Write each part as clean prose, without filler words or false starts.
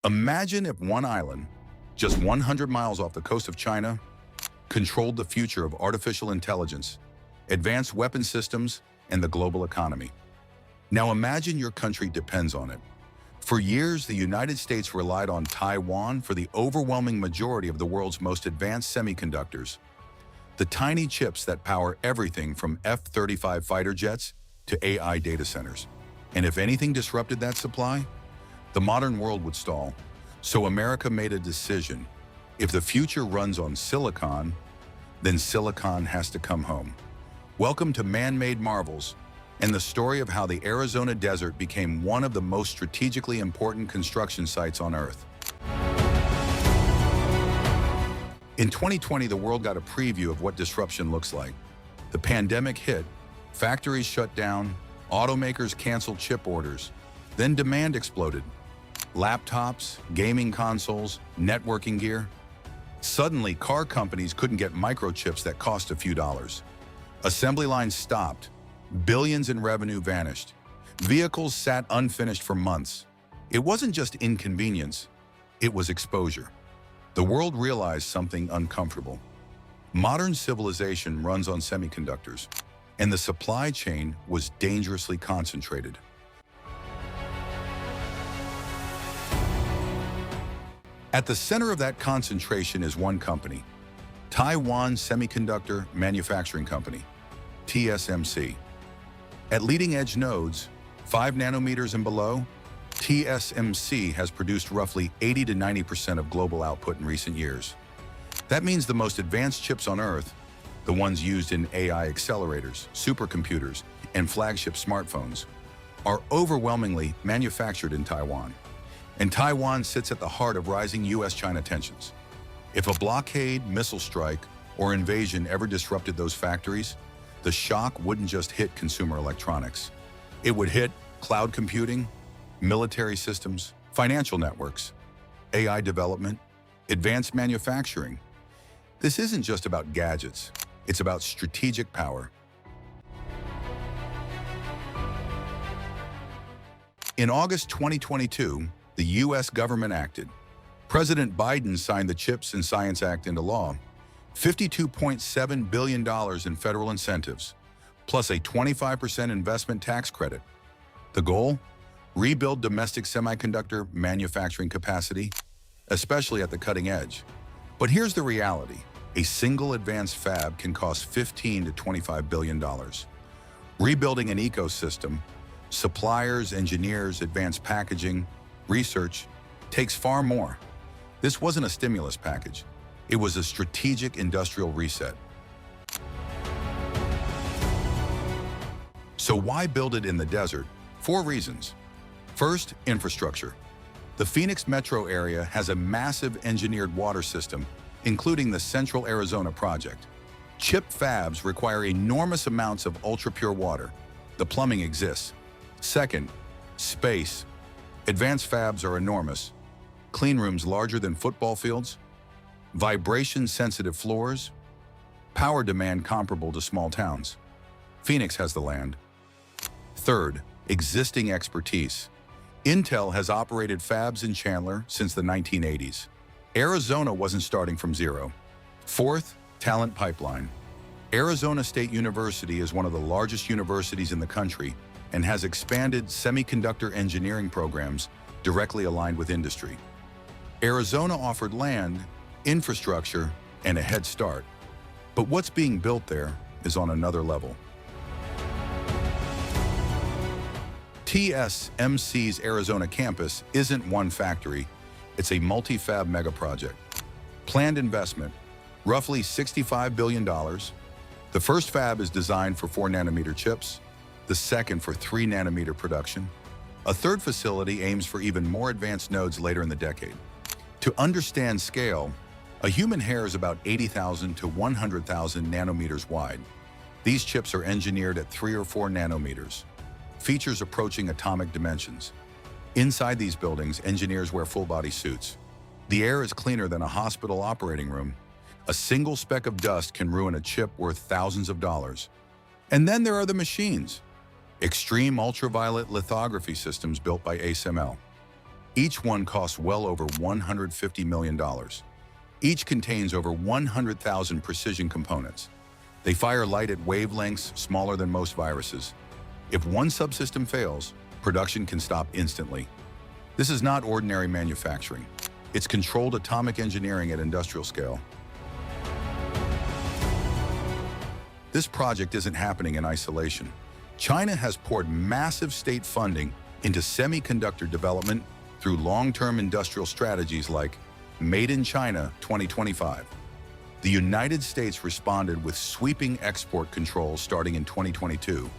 Imagine if one island, just 100 miles off the coast of China, controlled the future of artificial intelligence, advanced weapon systems, and the global economy. Now imagine your country depends on it. For years, the United States relied on Taiwan for the overwhelming majority of the world's most advanced semiconductors, the tiny chips that power everything from F-35 fighter jets to AI data centers. And if anything disrupted that supply, the modern world would stall. So America made a decision. If the future runs on silicon, then silicon has to come home. Welcome to Man-Made Marvels, and the story of how the Arizona desert became one of the most strategically important construction sites on Earth. In 2020, the world got a preview of what disruption looks like. The pandemic hit, factories shut down, automakers canceled chip orders, then demand exploded. Laptops, gaming consoles, networking gear. Suddenly, car companies couldn't get microchips that cost a few dollars. Assembly lines stopped. Billions in revenue vanished. Vehicles sat unfinished for months. It wasn't just inconvenience, it was exposure. The world realized something uncomfortable. Modern civilization runs on semiconductors, and the supply chain was dangerously concentrated. At the center of that concentration is one company, Taiwan Semiconductor Manufacturing Company, TSMC. At leading-edge nodes, 5 nanometers and below, TSMC has produced roughly 80 to 90% of global output in recent years. That means the most advanced chips on Earth, the ones used in AI accelerators, supercomputers, and flagship smartphones, are overwhelmingly manufactured in Taiwan. And Taiwan sits at the heart of rising US-China tensions. If a blockade, missile strike, or invasion ever disrupted those factories, the shock wouldn't just hit consumer electronics. It would hit cloud computing, military systems, financial networks, AI development, advanced manufacturing. This isn't just about gadgets, it's about strategic power. In August 2022, the US government acted. President Biden signed the CHIPS and Science Act into law, $52.7 billion in federal incentives, plus a 25% investment tax credit. The goal? Rebuild domestic semiconductor manufacturing capacity, especially at the cutting edge. But here's the reality. A single advanced fab can cost $15 to $25 billion. Rebuilding an ecosystem, suppliers, engineers, advanced packaging, research, takes far more. This wasn't a stimulus package. It was a strategic industrial reset. So why build it in the desert? 4 reasons. First, infrastructure. The Phoenix metro area has a massive engineered water system, including the Central Arizona Project. Chip fabs require enormous amounts of ultra-pure water. The plumbing exists. Second, space. Advanced fabs are enormous. Clean rooms larger than football fields, vibration-sensitive floors, power demand comparable to small towns. Phoenix has the land. Third, existing expertise. Intel has operated fabs in Chandler since the 1980s. Arizona wasn't starting from zero. Fourth, talent pipeline. Arizona State University is one of the largest universities in the country and has expanded semiconductor engineering programs directly aligned with industry. Arizona offered land, infrastructure, and a head start. But what's being built there is on another level. TSMC's Arizona campus isn't one factory, it's a multi-fab mega project. Planned investment, roughly $65 billion. The first fab is designed for 4 nanometer chips, the second for 3 nanometer production. A third facility aims for even more advanced nodes later in the decade. To understand scale, a human hair is about 80,000 to 100,000 nanometers wide. These chips are engineered at 3 or 4 nanometers, features approaching atomic dimensions. Inside these buildings, engineers wear full-body suits. The air is cleaner than a hospital operating room. A single speck of dust can ruin a chip worth thousands of dollars. And then there are the machines. Extreme ultraviolet lithography systems built by ASML. Each one costs well over $150 million. Each contains over 100,000 precision components. They fire light at wavelengths smaller than most viruses. If one subsystem fails, production can stop instantly. This is not ordinary manufacturing. It's controlled atomic engineering at industrial scale. This project isn't happening in isolation. China has poured massive state funding into semiconductor development through long-term industrial strategies like Made in China 2025. The United States responded with sweeping export controls starting in 2022,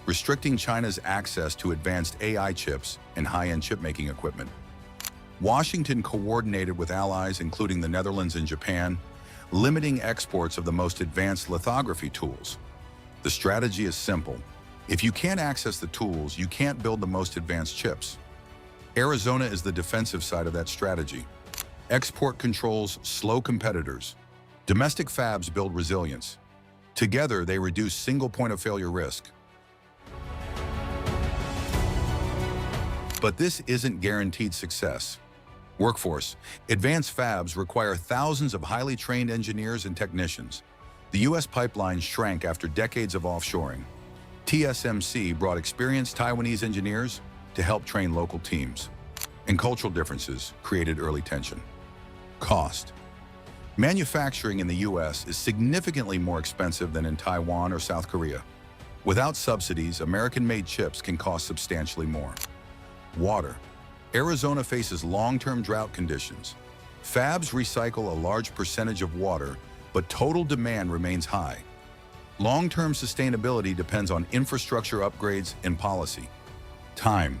restricting China's access to advanced AI chips and high-end chip-making equipment. Washington coordinated with allies including the Netherlands and Japan, limiting exports of the most advanced lithography tools. The strategy is simple. If you can't access the tools, you can't build the most advanced chips. Arizona is the defensive side of that strategy. Export controls slow competitors. Domestic fabs build resilience. Together, they reduce single point of failure risk. But this isn't guaranteed success. Workforce. Advanced fabs require thousands of highly trained engineers and technicians. The U.S. pipeline shrank after decades of offshoring. TSMC brought experienced Taiwanese engineers to help train local teams. And cultural differences created early tension. Cost. Manufacturing in the U.S. is significantly more expensive than in Taiwan or South Korea. Without subsidies, American-made chips can cost substantially more. Water. Arizona faces long-term drought conditions. Fabs recycle a large percentage of water, but total demand remains high. Long-term sustainability depends on infrastructure upgrades and policy. Time.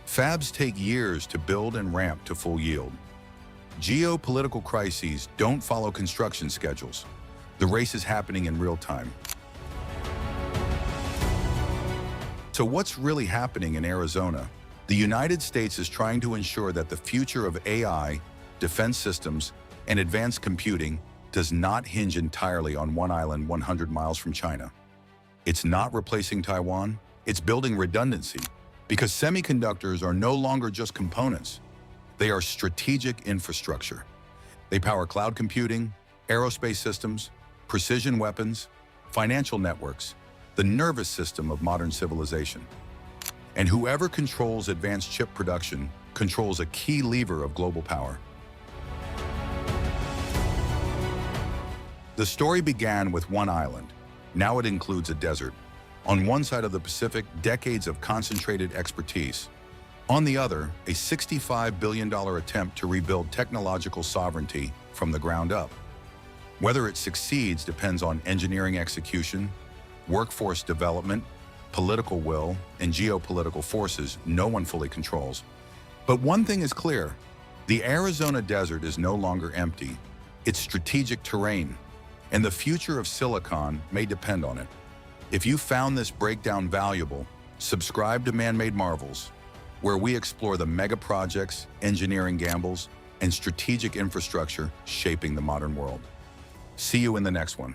Fabs take years to build and ramp to full yield. Geopolitical crises don't follow construction schedules. The race is happening in real time. So what's really happening in Arizona? The United States is trying to ensure that the future of AI, defense systems, and advanced computing does not hinge entirely on one island 100 miles from China. It's not replacing Taiwan, it's building redundancy, because semiconductors are no longer just components. They are strategic infrastructure. They power cloud computing, aerospace systems, precision weapons, financial networks, the nervous system of modern civilization. And whoever controls advanced chip production controls a key lever of global power. The story began with one island. Now it includes a desert. On one side of the Pacific, decades of concentrated expertise. On the other, a $65 billion attempt to rebuild technological sovereignty from the ground up. Whether it succeeds depends on engineering execution, workforce development, political will, and geopolitical forces no one fully controls. But one thing is clear, the Arizona desert is no longer empty. It's strategic terrain, and the future of silicon may depend on it. If you found this breakdown valuable, subscribe to ManMade Marvels, where we explore the mega projects, engineering gambles, and strategic infrastructure shaping the modern world. See you in the next one.